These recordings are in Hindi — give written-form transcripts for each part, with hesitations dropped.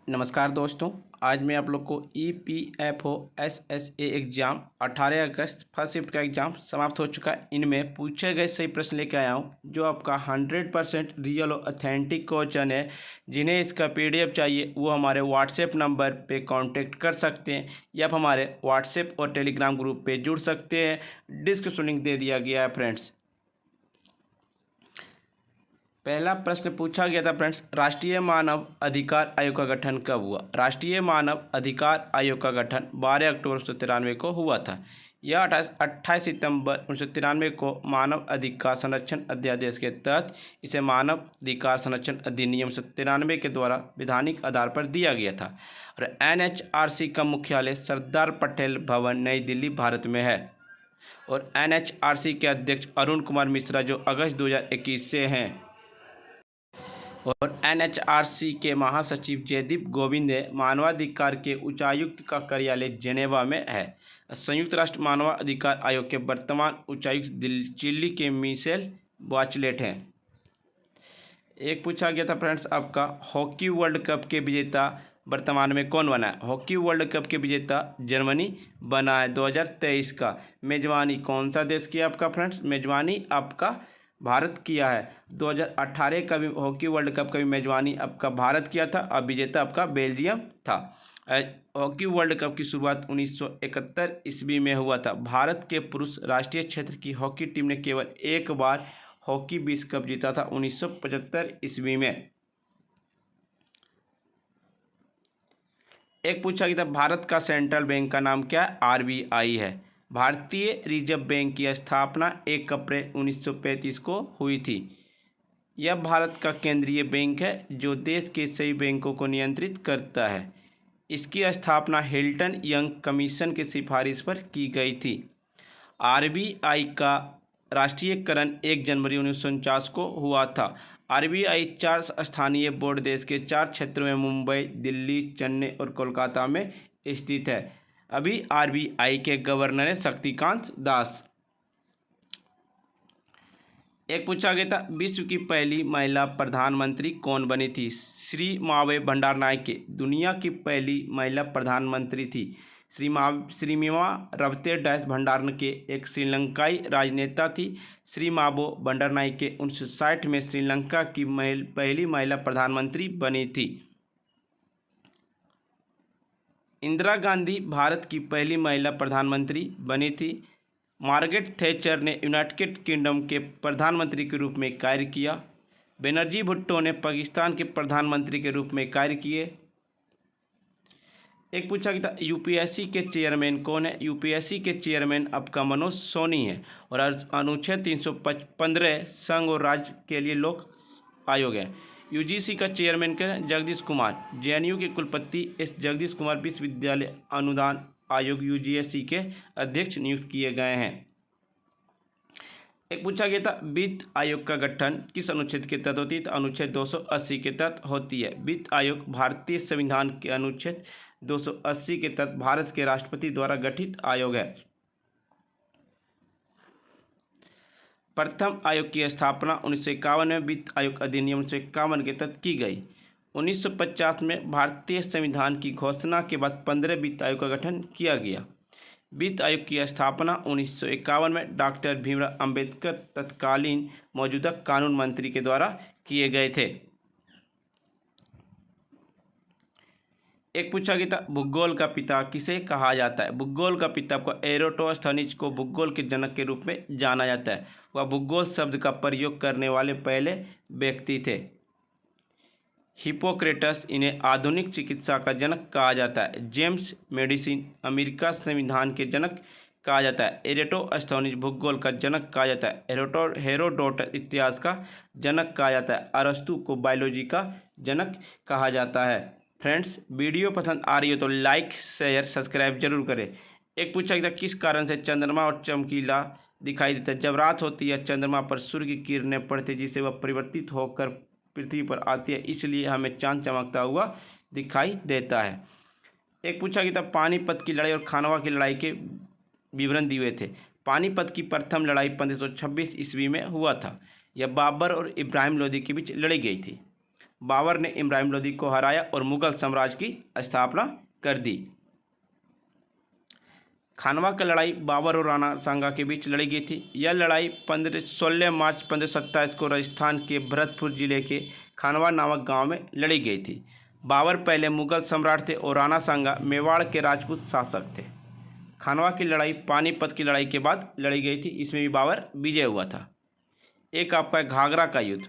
नमस्कार दोस्तों। आज मैं आप लोग को EPFO SSA एग्ज़ाम 18 अगस्त फर्स्ट शिफ्ट का एग्ज़ाम समाप्त हो चुका है। इनमें पूछे गए सही प्रश्न लेकर आया हूँ जो आपका 100% रियल और ऑथेंटिक क्वेश्चन है। जिन्हें इसका PDF चाहिए वो हमारे व्हाट्सएप नंबर पे कांटेक्ट कर सकते हैं या आप हमारे व्हाट्सएप और टेलीग्राम ग्रुप पे जुड़ सकते हैं। डिस्क्रिप्शन लिंक दे दिया गया है फ्रेंड्स। पहला प्रश्न पूछा गया था फ्रेंड्स, राष्ट्रीय मानव अधिकार आयोग का गठन कब हुआ? राष्ट्रीय मानव अधिकार आयोग का गठन 12 अक्टूबर 1993 को हुआ था। यह 28 सितंबर 1993 को मानव अधिकार संरक्षण अध्यादेश के तहत इसे मानव अधिकार संरक्षण अधिनियम 1993 के द्वारा वैधानिक आधार पर दिया गया था। और NHRC का मुख्यालय सरदार पटेल भवन नई दिल्ली भारत में है। और NHRC के अध्यक्ष अरुण कुमार मिश्रा जो अगस्त 2021 से हैं। और NHRC के महासचिव जयदीप गोविंद है। मानवाधिकार के उच्चायुक्त का कार्यालय जेनेवा में है। संयुक्त राष्ट्र मानवाधिकार आयोग के वर्तमान उच्चायुक्त चिली के मिशेल बाचलेट हैं। एक पूछा गया था फ्रेंड्स आपका, हॉकी वर्ल्ड कप के विजेता वर्तमान में कौन बना है? हॉकी वर्ल्ड कप के विजेता जर्मनी बना है 2023 का। मेजबानी कौन सा देश किया आपका फ्रेंड्स? मेजबानी आपका भारत किया है। 2018 का भी हॉकी वर्ल्ड कप का भी मेजबानी आपका भारत किया था और विजेता आपका बेल्जियम था। हॉकी वर्ल्ड कप की शुरुआत 1971 ईस्वी में हुआ था। भारत के पुरुष राष्ट्रीय क्षेत्र की हॉकी टीम ने केवल एक बार हॉकी विश्व कप जीता था 1975 ईस्वी में। एक पूछा गया था, भारत का सेंट्रल बैंक का नाम क्या है? RBI है। भारतीय रिजर्व बैंक की स्थापना 1 अप्रैल 1935 को हुई थी। यह भारत का केंद्रीय बैंक है जो देश के सभी बैंकों को नियंत्रित करता है। इसकी स्थापना हिल्टन यंग कमीशन की सिफारिश पर की गई थी। RBI का राष्ट्रीयकरण 1 जनवरी 1949 को हुआ था। RBI 4 स्थानीय बोर्ड देश के 4 क्षेत्रों में मुंबई, दिल्ली, चेन्नई और कोलकाता में स्थित है। अभी RBI के गवर्नर है शक्तिकांत दास। एक पूछा गया था, विश्व की पहली महिला प्रधानमंत्री कौन बनी थी? श्री मावे भंडारनायके दुनिया की पहली महिला प्रधानमंत्री थी। श्रीमिमा रवते डैश भंडारनायके एक श्रीलंकाई राजनेता थी। श्री मावो भंडारनायके 1960 में श्रीलंका की पहली महिला प्रधानमंत्री बनी थी। इंदिरा गांधी भारत की पहली महिला प्रधानमंत्री बनी थी। मार्गरेट थैचर ने यूनाइटेड किंगडम के प्रधानमंत्री के रूप में कार्य किया। बेनजीर भुट्टो ने पाकिस्तान के प्रधानमंत्री के रूप में कार्य किए। एक पूछा गया था, UPSC के चेयरमैन कौन है? UPSC के चेयरमैन आपका मनोज सोनी है। और अनुच्छेद 315 संघ और राज्य के लिए लोक आयोग है। UGC का चेयरमैन क्या है? जगदीश कुमार। JNU के कुलपति S जगदीश कुमार विश्वविद्यालय अनुदान आयोग UGSC के अध्यक्ष नियुक्त किए गए हैं। एक पूछा गया था, वित्त आयोग का गठन किस अनुच्छेद के तहत होती है? तो अनुच्छेद 280 के तहत होती है। वित्त आयोग भारतीय संविधान के अनुच्छेद 280 के तहत भारत के राष्ट्रपति द्वारा गठित आयोग है। प्रथम आयोग की स्थापना 1951 में वित्त आयोग अधिनियम 1951 के तहत की गई। 1950 में भारतीय संविधान की घोषणा के बाद 15 वित्त आयोग का गठन किया गया। वित्त आयोग की स्थापना 1951 में डॉक्टर भीमराव अंबेडकर तत्कालीन मौजूदा कानून मंत्री के द्वारा किए गए थे। एक पूछा गया था, भूगोल का पिता किसे कहा जाता है? भूगोल का पिता को एरोटोस्थनीज को भूगोल के जनक के रूप में जाना जाता है। वह भूगोल शब्द का प्रयोग करने वाले पहले व्यक्ति थे। हिपोक्रेटस इन्हें आधुनिक चिकित्सा का जनक कहा जाता है। जेम्स मेडिसिन अमेरिका संविधान के जनक कहा जाता है। एरोटोस्थनीज भूगोल का जनक कहा जाता है। हेरोडोटस इतिहास का जनक कहा जाता है। अरस्तु को बायोलॉजी का जनक कहा जाता है। फ्रेंड्स, वीडियो पसंद आ रही हो तो लाइक शेयर सब्सक्राइब जरूर करें। एक पूछा गया, किस कारण से चंद्रमा और चमकीला दिखाई देता है? जब रात होती है चंद्रमा पर सूर्य की किरणें पड़ती है जिससे वह परिवर्तित होकर पृथ्वी पर आती है, इसलिए हमें चांद चमकता हुआ दिखाई देता है। एक पूछा गया था, पानीपत की लड़ाई और खानवा की लड़ाई के विवरण दिए हुए थे। पानीपत की प्रथम लड़ाई 1526 ईस्वी में हुआ था। यह बाबर और इब्राहिम लोदी के बीच लड़ी गई थी। बाबर ने इब्राहिम लोदी को हराया और मुगल साम्राज्य की स्थापना कर दी। खानवा की लड़ाई बाबर और राणा सांगा के बीच लड़ी गई थी। यह लड़ाई 16 मार्च 1527 को राजस्थान के भरतपुर जिले के खानवा नामक गांव में लड़ी गई थी। बाबर पहले मुगल सम्राट थे और राणा सांगा मेवाड़ के राजपूत शासक थे। खानवा की लड़ाई पानीपत की लड़ाई के बाद लड़ी गई थी। इसमें भी बाबर विजय हुआ था। एक आपका घाघरा का युद्ध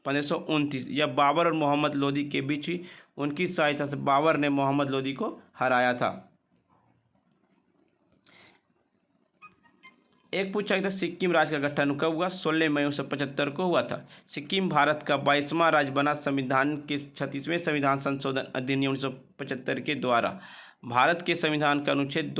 1529, यह बाबर और मोहम्मद लोदी के बीच हुई। उनकी सहायता से बाबर ने मोहम्मद लोदी को हराया था। एक पूछा गया था सिक्किम राज्य का गठन कब हुआ? 16 मई 1975 को हुआ था। सिक्किम भारत का 22वां राज्य बना। संविधान के 36वें संविधान संशोधन अधिनियम 1975 के द्वारा भारत के संविधान का अनुच्छेद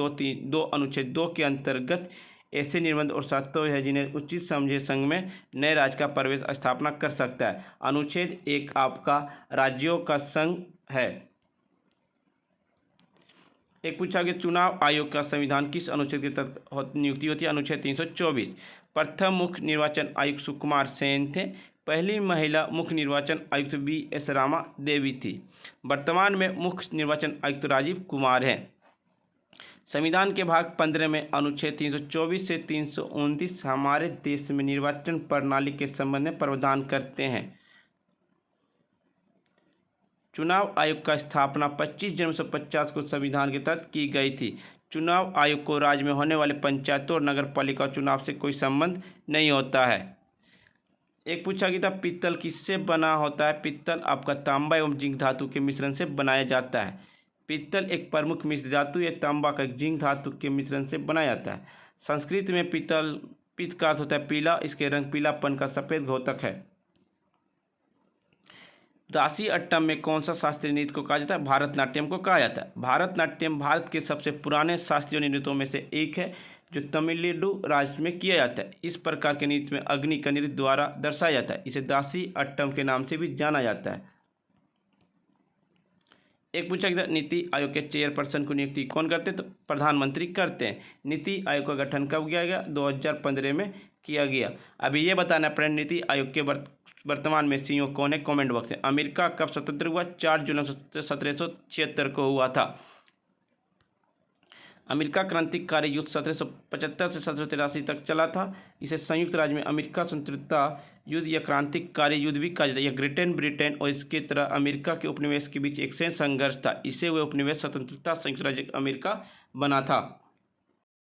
2 के अंतर्गत ऐसे निर्बंध और शर्तें हैं जिन्हें उचित समझे संघ में नए राज्य का प्रवेश स्थापना कर सकता है। अनुच्छेद 1 आपका राज्यों का संघ है। एक पूछा गया चुनाव आयोग का संविधान किस अनुच्छेद के तहत नियुक्ति होती है? अनुच्छेद 324। प्रथम मुख्य निर्वाचन आयुक्त सुकुमार सेन थे। पहली महिला मुख्य निर्वाचन आयुक्त BS रामा देवी थी। वर्तमान में मुख्य निर्वाचन आयुक्त राजीव कुमार हैं। संविधान के भाग 15 में अनुच्छेद 324 से 329 हमारे देश में निर्वाचन प्रणाली के संबंध में प्रावधान करते हैं। चुनाव आयोग का स्थापना 25 जनवरी 1950 को संविधान के तहत की गई थी। चुनाव आयोग को राज्य में होने वाले पंचायतों और नगर पालिका चुनाव से कोई संबंध नहीं होता है। एक पूछा गया था पीतल किससे बना होता है? पीतल आपका तांबा एवं जिंक धातु के मिश्रण से बनाया जाता है। पीतल एक प्रमुख मिश्र धातु या तांबा का जिंक धातु के मिश्रण से बनाया जाता है। संस्कृत में पित्त का अर्थ होता है पीला। इसके रंग पीलापन का सफेद घोतक है। दासी अट्टम में कौन सा शास्त्रीय नृत्य को कहा जाता है? भारतनाट्यम को कहा जाता है। भारतनाट्यम भारत के सबसे पुराने शास्त्रीय नृत्यों में से एक है जो तमिलनाडु राज्य में किया जाता है। इस प्रकार के नृत्य में अग्नि का नृत्य द्वारा दर्शाया जाता है। इसे दासी अट्टम के नाम से भी जाना जाता है। एक पूछा गया नीति आयोग के चेयरपर्सन को नियुक्ति कौन करते हैं? तो प्रधानमंत्री करते हैं। नीति आयोग का गठन कब किया गया? 2015 में किया गया। अभी ये बताना फ्रेंड नीति आयोग के वर्तमान में CEO कौन है? कमेंट बॉक्स में। अमेरिका कब स्वतंत्र हुआ? 4 जुलाई 1776 को हुआ था। अमेरिका क्रांतिकारी युद्ध 1775 से 1783 तक चला था। इसे संयुक्त राज्य में अमेरिका स्वतंत्रता युद्ध या क्रांतिकारी युद्ध भी कहा जाता है। यह ब्रिटेन और इसके तरह अमेरिका के उपनिवेश के बीच एक संघर्ष था। इसे हुए उपनिवेश स्वतंत्रता संयुक्त राज्य अमेरिका बना था।